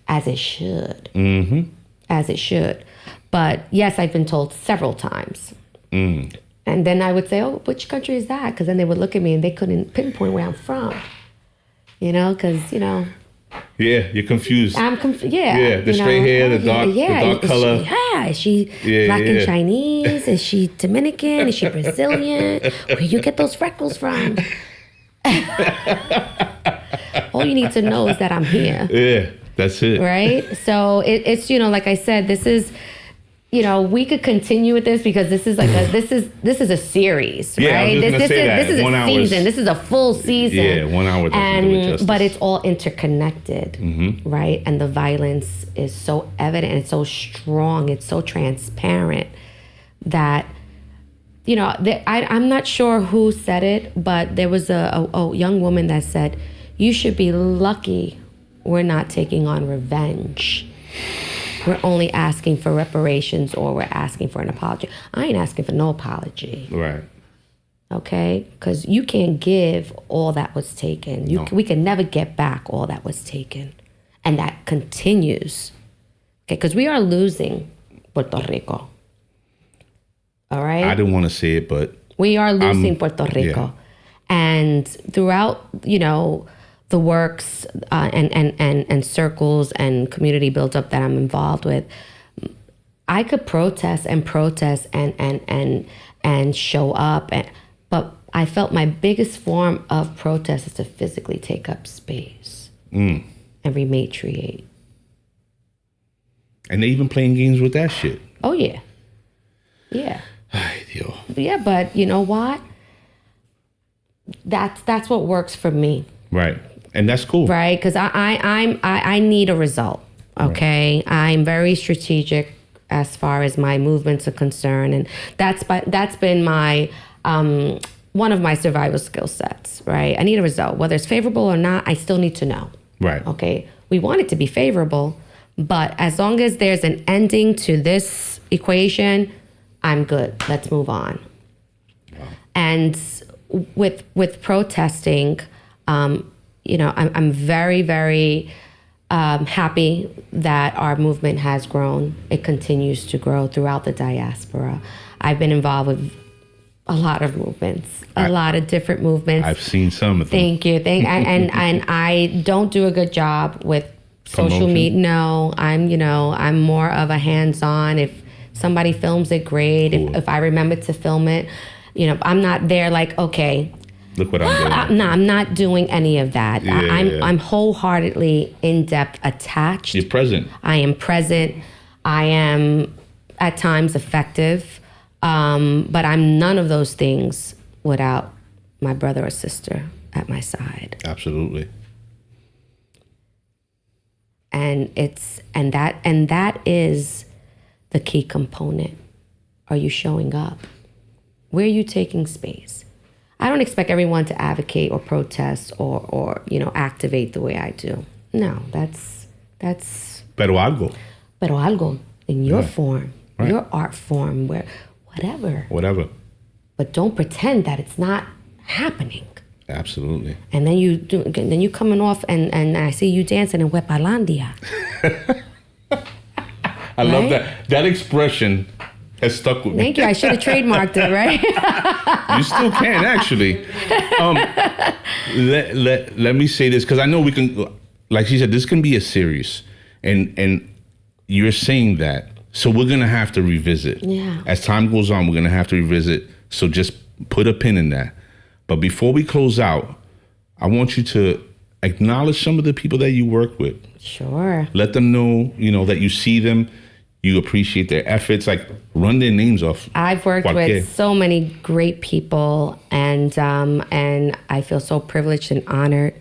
as it should. As it should. But yes, I've been told several times. And then I would say, oh, which country is that? Because then they would look at me and they couldn't pinpoint where I'm from. Because, Yeah, you're confused. I'm confused. Yeah. Yeah, the straight hair, the dark color. Is she black and Chinese? Is she Dominican? Is she Brazilian? Where you get those freckles from? All you need to know is that I'm here. Yeah, that's it. Right? So it's like I said, this is, we could continue with this because this is like this is a series, right? This is a season. This is a full season. Yeah, 1 hour doesn't do it justice. But it's all interconnected, right? And the violence is so evident and so strong. It's so transparent that, I'm not sure who said it, but there was a young woman that said, You should be lucky we're not taking on revenge. We're only asking for reparations or we're asking for an apology. I ain't asking for no apology. Right. Okay? Because you can't give all that was taken. We can never get back all that was taken. And that continues. Okay? Because we are losing Puerto Rico. All right? I didn't want to say it, but we are losing Puerto Rico. Yeah. And throughout, the works and circles and community build-up that I'm involved with, I could protest and show up. But I felt my biggest form of protest is to physically take up space and rematriate. And they even playing games with that shit. Oh, yeah. Yeah. Ay, Dios. Yeah, but you know what? That's what works for me. Right. And that's cool. Right? Because I need a result. Okay? Right. I'm very strategic as far as my movements are concerned. And that's been my one of my survival skill sets, right? I need a result. Whether it's favorable or not, I still need to know. Right. Okay? We want it to be favorable, but as long as there's an ending to this equation, I'm good. Let's move on. Wow. And with protesting, I'm very, very happy that our movement has grown. It continues to grow throughout the diaspora. I've been involved with a lot of movements, a lot of different movements. I've seen some of them. Thank you. And I don't do a good job with social media. No, I'm more of a hands-on. If somebody films it, great. Cool. If I remember to film it, I'm not there like, okay, look what I'm doing. No, I'm not doing any of that. Yeah, I'm wholeheartedly in-depth attached. You're present. I am present. I am at times effective. But I'm none of those things without my brother or sister at my side. Absolutely. And that is the key component. Are you showing up? Where are you taking space? I don't expect everyone to advocate or protest or activate the way I do. No, that's Pero algo. Pero algo in your form, right. Your art form, where whatever. But don't pretend that it's not happening. Absolutely. And then you coming off and I see you dancing in Wepalandia. I love that. That expression has stuck with me. Thank you. I should have trademarked it, right? You still can, actually. Let me say this, because I know we can, like she said, this can be a series. And you're saying that. So we're going to have to revisit. Yeah. As time goes on, we're going to have to revisit. So just put a pin in that. But before we close out, I want you to acknowledge some of the people that you work with. Sure. Let them know, that you see them, you appreciate their efforts, like run their names off. I've worked with so many great people, and I feel so privileged and honored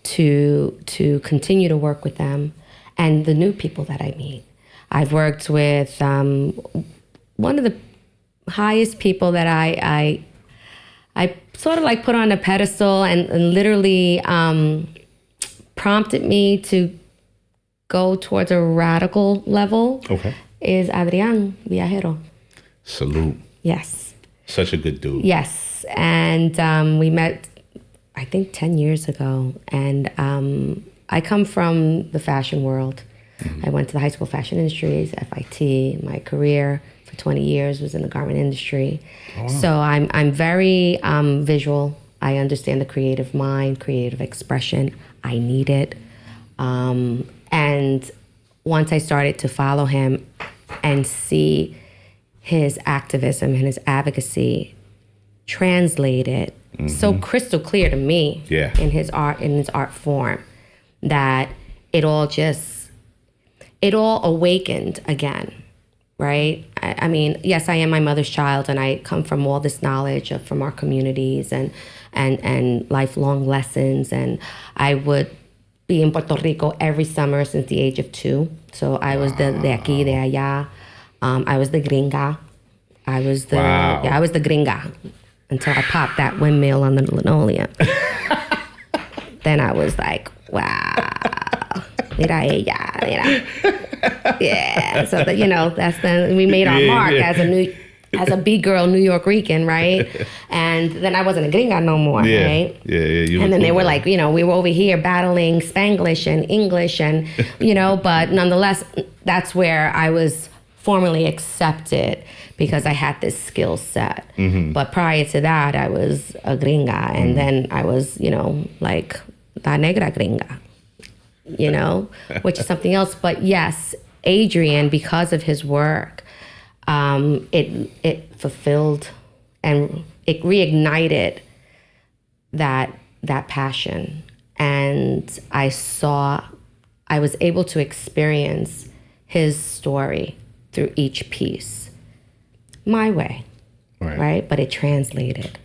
to continue to work with them and the new people that I meet. I've worked with one of the highest people that I sort of like put on a pedestal and literally prompted me to go towards a radical level. Okay. Is Adrián Viajero. Salute. Yes. Such a good dude. Yes. And we met, I think, 10 years ago. And I come from the fashion world. Mm-hmm. I went to the high school fashion industries, FIT. My career for 20 years was in the garment industry. Oh, wow. So I'm very visual. I understand the creative mind, creative expression. I need it. And once I started to follow him and see his activism and his advocacy translated so crystal clear to me in his art form, that it all awakened again, right? I mean, yes, I am my mother's child, and I come from all this knowledge from our communities and lifelong lessons, and I would be in Puerto Rico every summer since the age of 2. So I was de aquí, de allá. I was the gringa. I was the gringa until I popped that windmill on the linoleum. then I was like, wow, mira ella, mira. Yeah. So that, that's then we made our mark as a big girl New York Rican, right? And then I wasn't a gringa no more, right? Yeah. And then they were like, we were over here battling Spanglish and English and, but nonetheless, that's where I was formally accepted because I had this skill set. Mm-hmm. But prior to that, I was a gringa. And then I was, like la negra gringa, which is something else. But yes, Adrian, because of his work, it fulfilled and it reignited that passion. And I was able to experience his story through each piece my way, right? But it translated.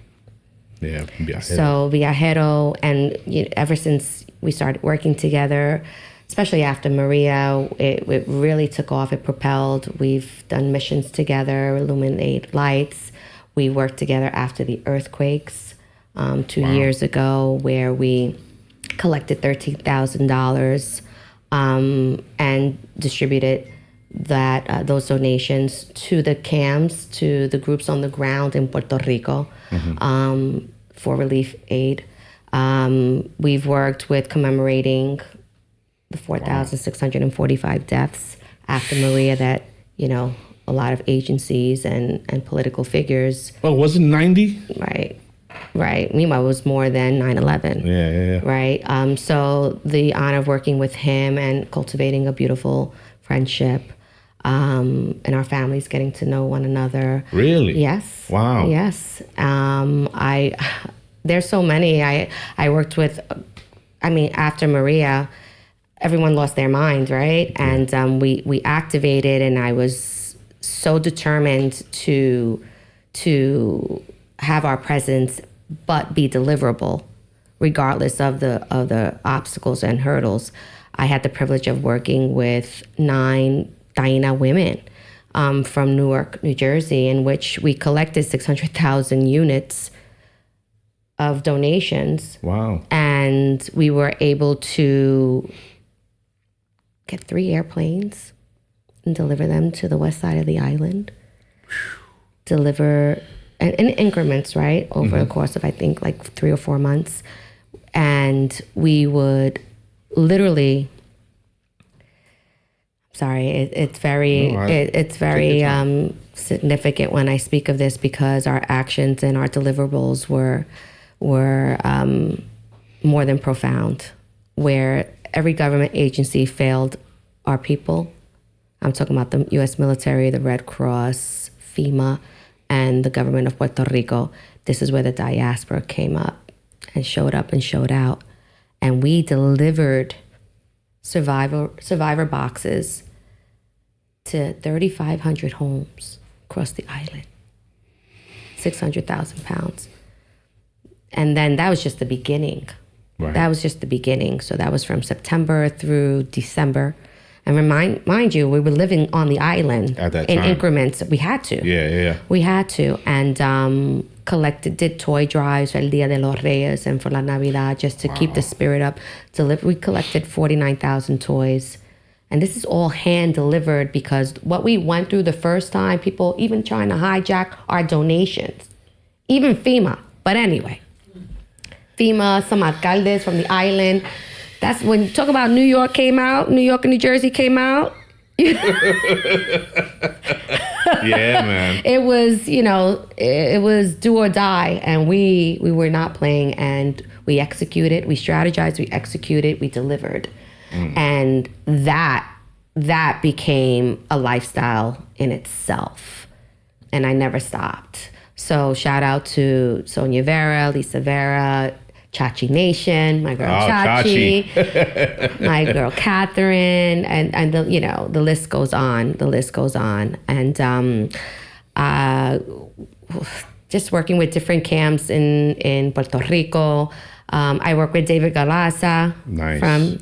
Yeah, viajero. So viajero, and ever since we started working together, especially after Maria, it really took off. It propelled. We've done missions together, illuminate lights. We worked together after the earthquakes 2 years ago, where we collected $13,000 and distributed those donations to the camps, to the groups on the ground in Puerto Rico for relief aid. We've worked with commemorating the 4,645 deaths after Maria that, a lot of agencies and political figures. Oh, was it 90? Right. Meanwhile, it was more than 9/11. Yeah. Right. So the honor of working with him and cultivating a beautiful friendship, and our families getting to know one another. Really? Yes. Wow. Yes. There's so many. I worked with. After Maria, everyone lost their mind, right? And we activated, and I was so determined to have our presence, but be deliverable, regardless of the obstacles and hurdles. I had the privilege of working with 9 Taina women from Newark, New Jersey, in which we collected 600,000 units of donations. Wow. And we were able to get 3 airplanes and deliver them to the west side of the island. Deliver in increments, right? Over the course of, I think, like 3 or 4 months. And we would literally... Sorry, it's very significant when I speak of this, because our actions and our deliverables were more than profound, where every government agency failed our people. I'm talking about the U.S. military, the Red Cross, FEMA, and the government of Puerto Rico. This is where the diaspora came up and showed up and showed out. And we delivered survivor boxes to 3,500 homes across the island, 600,000 pounds. And then that was just the beginning. Right. That was just the beginning. So that was from September through December. And mind you, we were living on the island at that in time. Increments. We had to. Yeah. We had to. And did toy drives for El Dia de los Reyes and for La Navidad, just to keep the spirit up. We collected 49,000 toys. And this is all hand delivered, because what we went through the first time, people even trying to hijack our donations, even FEMA. But anyway, FEMA, some alcaldes from the island. That's when you talk about New York and New Jersey came out. Yeah, man. It was, it was do or die, and we were not playing, and we executed, we strategized, we executed, we delivered. And that became a lifestyle in itself, and I never stopped. So shout out to Sonia Vera, Lisa Vera, Chachi Nation, my girl Chachi, my girl Catherine, and the list goes on. The list goes on. And just working with different camps in Puerto Rico. I work with David Galaza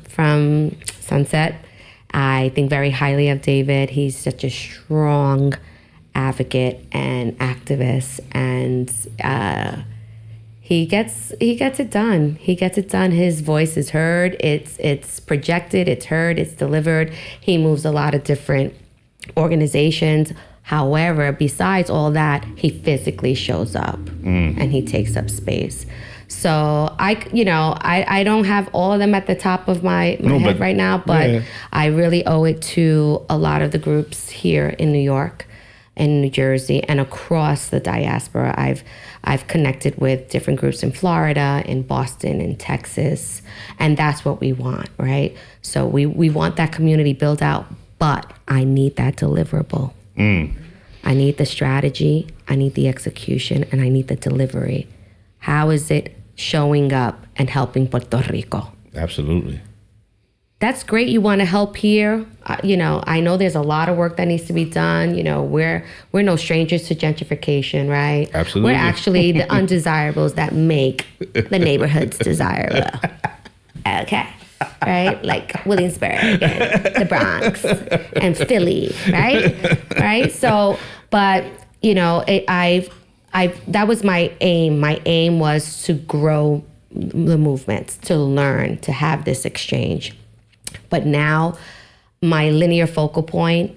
from Sunset. I think very highly of David. He's such a strong advocate and activist, and he gets it done. He gets it done. His voice is heard. It's projected. It's heard. It's delivered. He moves a lot of different organizations. However, besides all that, he physically shows up and he takes up space. So I don't have all of them at the top of my head right now, but I really owe it to a lot of the groups here in New York and New Jersey and across the diaspora. I've connected with different groups in Florida, in Boston, in Texas, and that's what we want, right? So we want that community built out, but I need that deliverable. I need the strategy, I need the execution, and I need the delivery. How is it showing up and helping Puerto Rico? Absolutely. That's great. You want to help here. I know there's a lot of work that needs to be done. We're no strangers to gentrification, right? Absolutely. We're actually the undesirables that make the neighborhoods desirable. Okay. Right? Like Williamsburg and the Bronx and Philly, right? Right? So, but, that was my aim. My aim was to grow the movements, to learn, to have this exchange. But now my linear focal point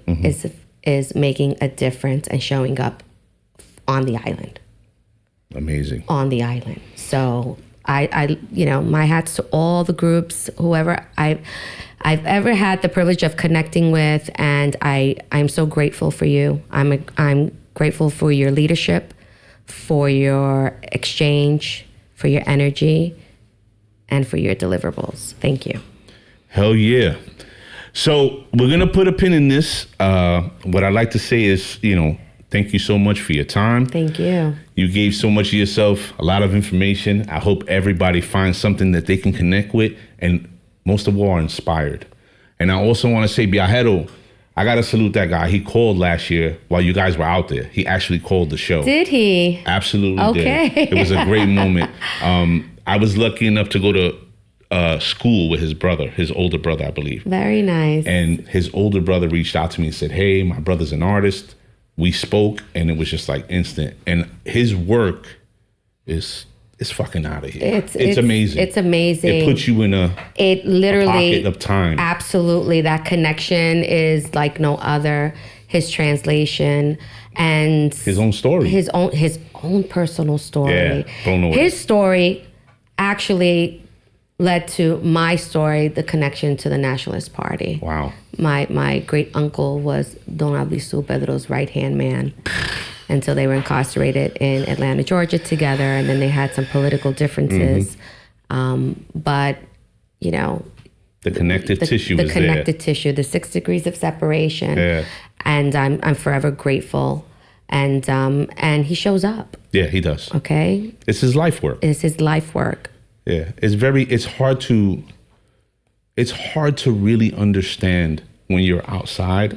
is making a difference and showing up on the island. Amazing. On the island. So I my hats to all the groups, whoever I've ever had the privilege of connecting with, and I'm so grateful for you. I'm grateful for your leadership, for your exchange, for your energy, and for your deliverables. Thank you. Hell yeah. So we're going to put a pin in this. What I'd like to say is, thank you so much for your time. Thank you. You gave so much of yourself, a lot of information. I hope everybody finds something that they can connect with, and most of all, are inspired. And I also want to say, Viajero, I got to salute that guy. He called last year while you guys were out there. He actually called the show. Did he? Absolutely okay. did. It was a great moment. I was lucky enough to go to school with his brother, his older brother, I believe. Very nice. And his older brother reached out to me and said, hey, my brother's an artist. We spoke, and it was just like instant. And his work is fucking out of here. It's amazing. It's amazing. It puts you in a pocket of time. Absolutely. That connection is like no other. His translation and his own story. His own personal story. Yeah, blown away. His story actually led to my story, the connection to the Nationalist Party. Wow. My great uncle was Don Albizu Pedro's right-hand man until they were incarcerated in Atlanta, Georgia together, and then they had some political differences. But, the connective tissue the is connective there. tissue, the 6 degrees of separation. Yeah. And I'm forever grateful. And he shows up. Yeah, he does. Okay? It's his life work. It's his life work. Yeah. It's hard to really understand when you're outside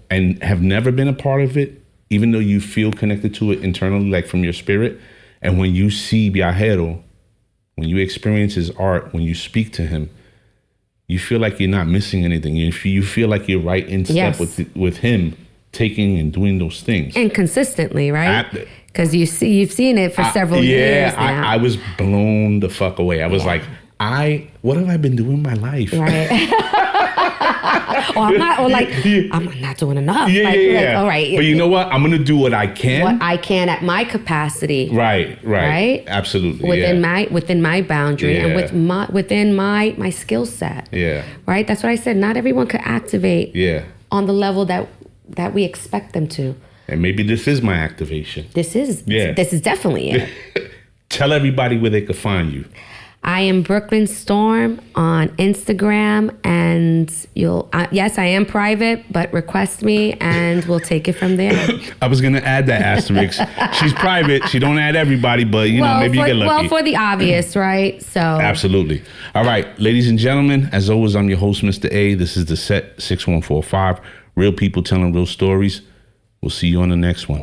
and have never been a part of it, even though you feel connected to it internally, like from your spirit. And when you see Viajero, when you experience his art, when you speak to him, you feel like you're not missing anything. You feel like you're right in step with him taking and doing those things. And consistently, right? Because you've seen it for several years now. I was blown the fuck away. I was like, what have I been doing in my life? Right. I'm not doing enough. Yeah. All right. But you know what? I'm going to do what I can. What I can at my capacity. Right. Absolutely. Within my boundary and within my skill set. Yeah. Right? That's what I said. Not everyone could activate on the level that we expect them to. And maybe this is my activation. This is definitely it. Tell everybody where they could find you. I am BrooklynStorm on Instagram, and yes, I am private, but request me and we'll take it from there. I was going to add that asterisk. She's private. She don't add everybody, but maybe you get lucky. Well, for the obvious, right? So absolutely. All right, ladies and gentlemen, as always, I'm your host, Mr. A. This is the Set 6145. Real people telling real stories. We'll see you on the next one.